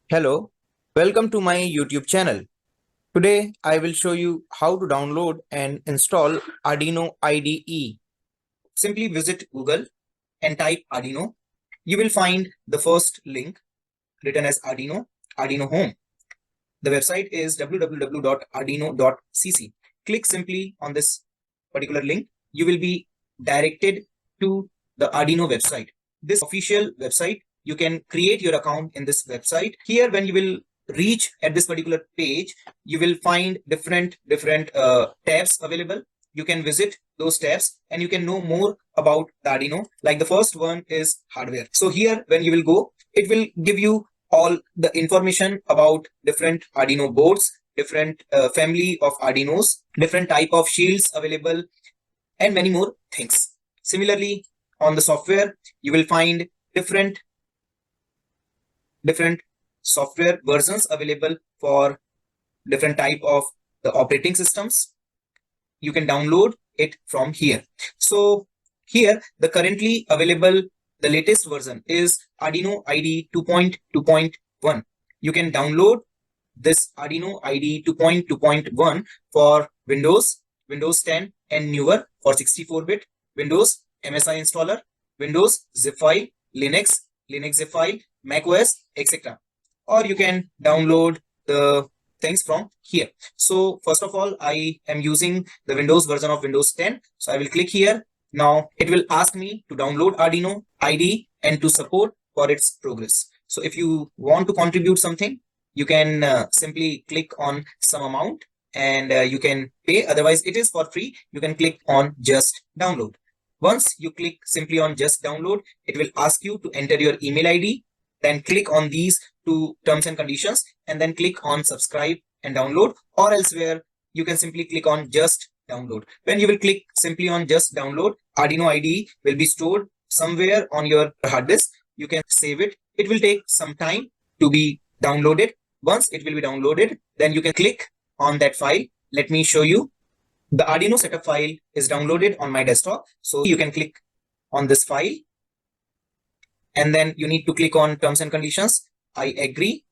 Hello, welcome to my YouTube channel. Today I will show you how to download and install Arduino IDE. Simply visit Google and type Arduino. You will find the first link written as Arduino Home. The website is www.arduino.cc. Click simply on this particular link. You will be directed to the Arduino website. This official website, you can create your account in this website. Here, when you will reach at this particular page, you will find different tabs available. You can visit those tabs and you can know more about the Arduino. Like the first one is hardware. So here, when you will go, it will give you all the information about different Arduino boards, different family of Arduinos, different type of shields available, and many more things. Similarly, on the software, you will find different software versions available for different type of the operating systems. You can download it from here. So here, the currently available, the latest version is Arduino IDE 2.2.1. You can download this Arduino IDE 2.2.1 for Windows 10 and newer, for 64-bit, Windows MSI installer, Windows zip file, Linux zip file, Mac OS, etc. Or you can download the things from here. So first of all, I am using the Windows version of Windows 10. So I will click here. Now it will ask me to download Arduino IDE and to support for its progress. So if you want to contribute something, you can simply click on some amount and you can pay. Otherwise, it is for free. You can click on just download. Once you click simply on just download, it will ask you to enter your email ID. Then click on these two terms and conditions and then click on subscribe and download, or elsewhere you can simply click on just download. When you will click simply on just download, Arduino IDE will be stored somewhere on your hard disk. You can save it. It will take some time to be downloaded. Once it will be downloaded, then you can click on that file. Let me show you. The Arduino setup file is downloaded on my desktop. So you can click on this file and then you need to click on terms and conditions. I agree.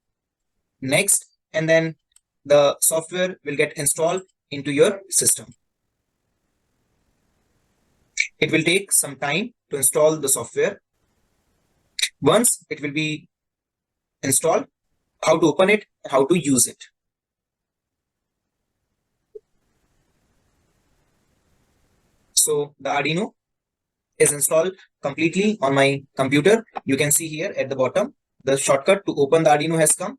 Next. And then the software will get installed into your system. It will take some time to install the software. Once it will be installed, how to open it, how to use it. So the Arduino is installed completely on my computer. You can see here at the bottom, the shortcut to open the Arduino has come.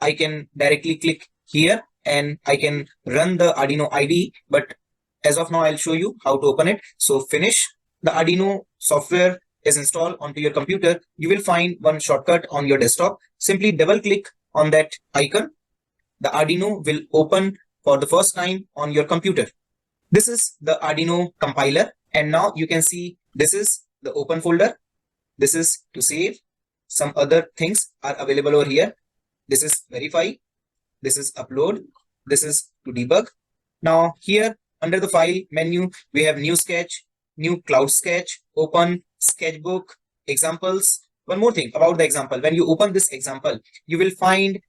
I can directly click here and I can run the Arduino IDE, but as of now, I'll show you how to open it. So finish. The Arduino software is installed onto your computer. You will find one shortcut on your desktop. Simply double click on that icon. The Arduino will open for the first time on your computer. This is the Arduino compiler. And now you can see this is the open folder. This is to save. Some other things are available over here. This is verify. This is upload. This is to debug. Now here under the file menu, we have new sketch, new cloud sketch, open, sketchbook, examples. One more thing about the example. When you open this example, you will find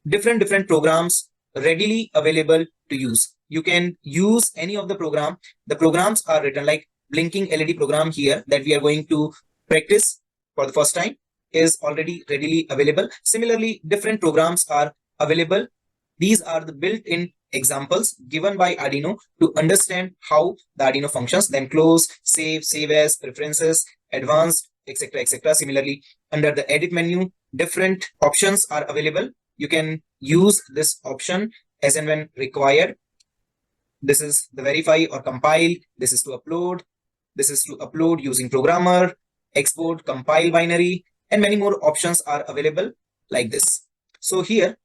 different programs readily available to use. You can use any of the program. The programs are written like blinking LED program here that we are going to practice for the first time is already readily available. Similarly, different programs are available. These are the built-in examples given by Arduino to understand how the Arduino functions. Then close, save as, preferences, advanced, etc. Similarly, under the edit menu, different options are available. You can use this option as and when required. This is the verify or compile. This is to upload. This is to upload using programmer, export, compile binary, and many more options are available like this. So here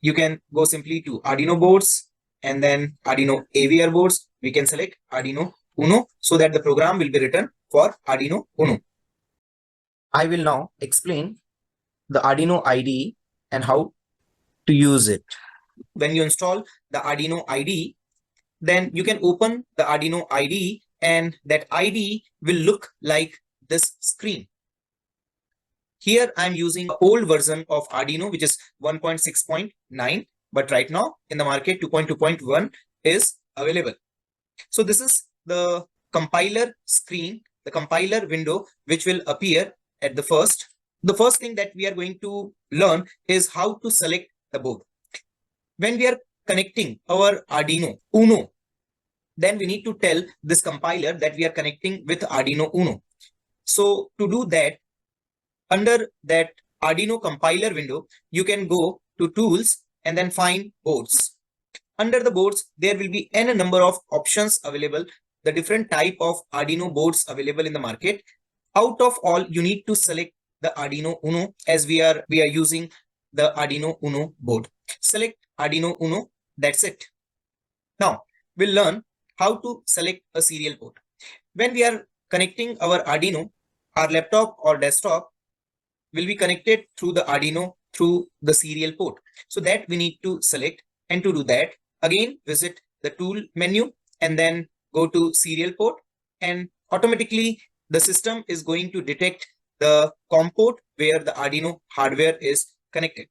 you can go simply to Arduino boards and then Arduino AVR boards. We can select Arduino Uno so that the program will be written for Arduino Uno. I will now explain the Arduino IDE and how to use it. When you install the Arduino IDE, then you can open the Arduino IDE and that IDE will look like this screen. Here I'm using the old version of Arduino, which is 1.6.9, but right now in the market 2.2.1 is available. So this is the compiler screen, the compiler window, which will appear at the first. The first thing that we are going to learn is how to select the board. When we are connecting our Arduino Uno, then we need to tell this compiler that we are connecting with Arduino Uno. So to do that, under that Arduino compiler window, you can go to tools and then find boards. Under the boards, there will be n number of options available, the different type of Arduino boards available in the market. Out of all, you need to select the Arduino Uno, as we are using the Arduino Uno board. Select Arduino Uno, that's it. Now, we'll learn how to select a serial port. When we are connecting our Arduino, our laptop or desktop will be connected through the Arduino through the serial port. So that we need to select, and to do that, again visit the tool menu and then go to serial port, and automatically the system is going to detect the COM port where the Arduino hardware is connected.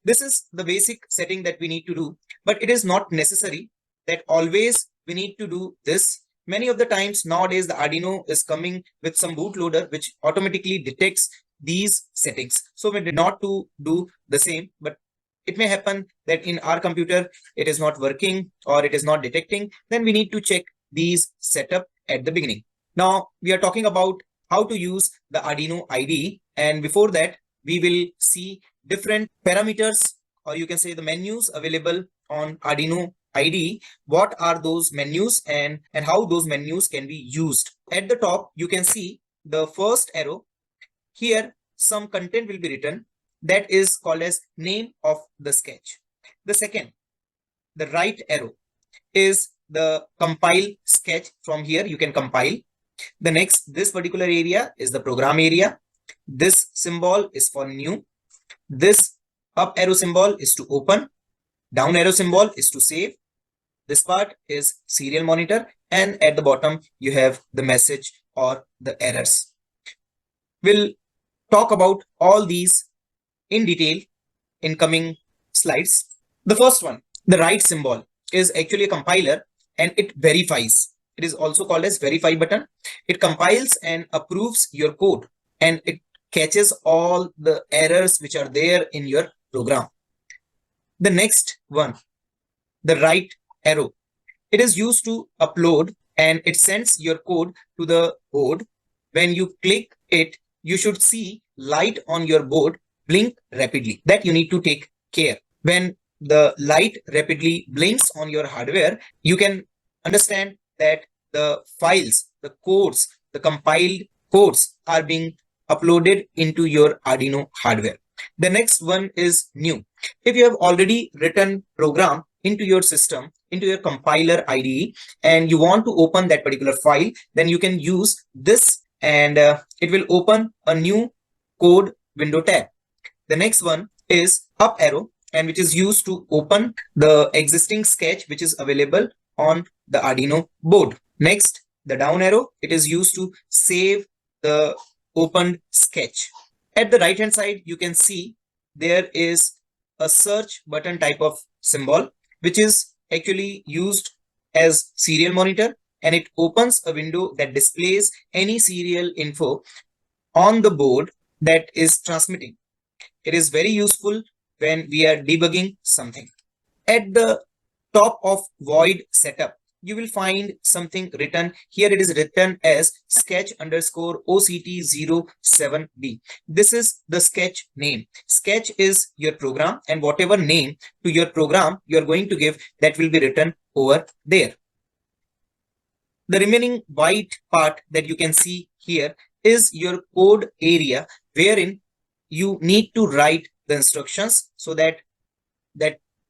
This is the basic setting that we need to do, but it is not necessary that always we need to do this. Many of the times nowadays the Arduino is coming with some bootloader which automatically detects these settings. So we did not to do the same, but it may happen that in our computer it is not working or it is not detecting. Then we need to check these setup at the beginning. Now we are talking about how to use the Arduino IDE, and before that we will see different parameters, or you can say the menus available on Arduino IDE. What are those menus and how those menus can be used? At the top you can see the first arrow. Here some content will be written, that is called as name of the sketch. The second, the right arrow, is the compile sketch. From here you can compile. The next, this particular area is the program area. This symbol is for new. This up arrow symbol is to open. Down arrow symbol is to save. This part is serial monitor, and at the bottom you have the message or the errors. We'll talk about all these in detail in coming slides. The first one, the right symbol, is actually a compiler and it verifies. It is also called as verify button. It compiles and approves your code, and it catches all the errors which are there in your program. The next one, the right arrow, it is used to upload and it sends your code to the board. When you click it, you should see light on your board blink rapidly. That you need to take care. When the light rapidly blinks on your hardware, you can understand that the files, the codes, the compiled codes are being uploaded into your Arduino hardware. The next one is new. If you have already written program into your system, into your compiler IDE, and you want to open that particular file, then you can use this, and it will open a new code window tab. The next one is up arrow, and which is used to open the existing sketch which is available on the Arduino board. Next, the down arrow, it is used to save the opened sketch. At the right hand side, you can see there is a search button type of symbol, which is actually used as serial monitor, and it opens a window that displays any serial info on the board that is transmitting. It is very useful when we are debugging something. At the top of void setup, you will find something written here. It is written as sketch underscore OCT07B. This is the sketch name. Sketch is your program, and whatever name to your program you are going to give, that will be written over there. The remaining white part that you can see here is your code area, wherein you need to write the instructions so that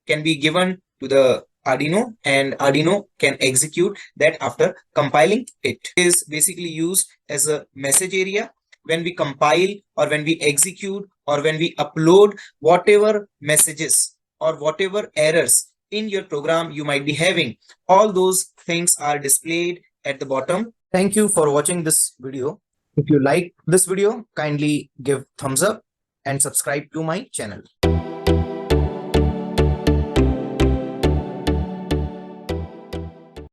can be given to the Arduino, and Arduino can execute that after compiling it. It is basically used as a message area. When we compile or when we execute or when we upload whatever messages or whatever errors in your program you might be having, all those things are displayed at the bottom. Thank you for watching this video. If you like this video, kindly give thumbs up and subscribe to my channel.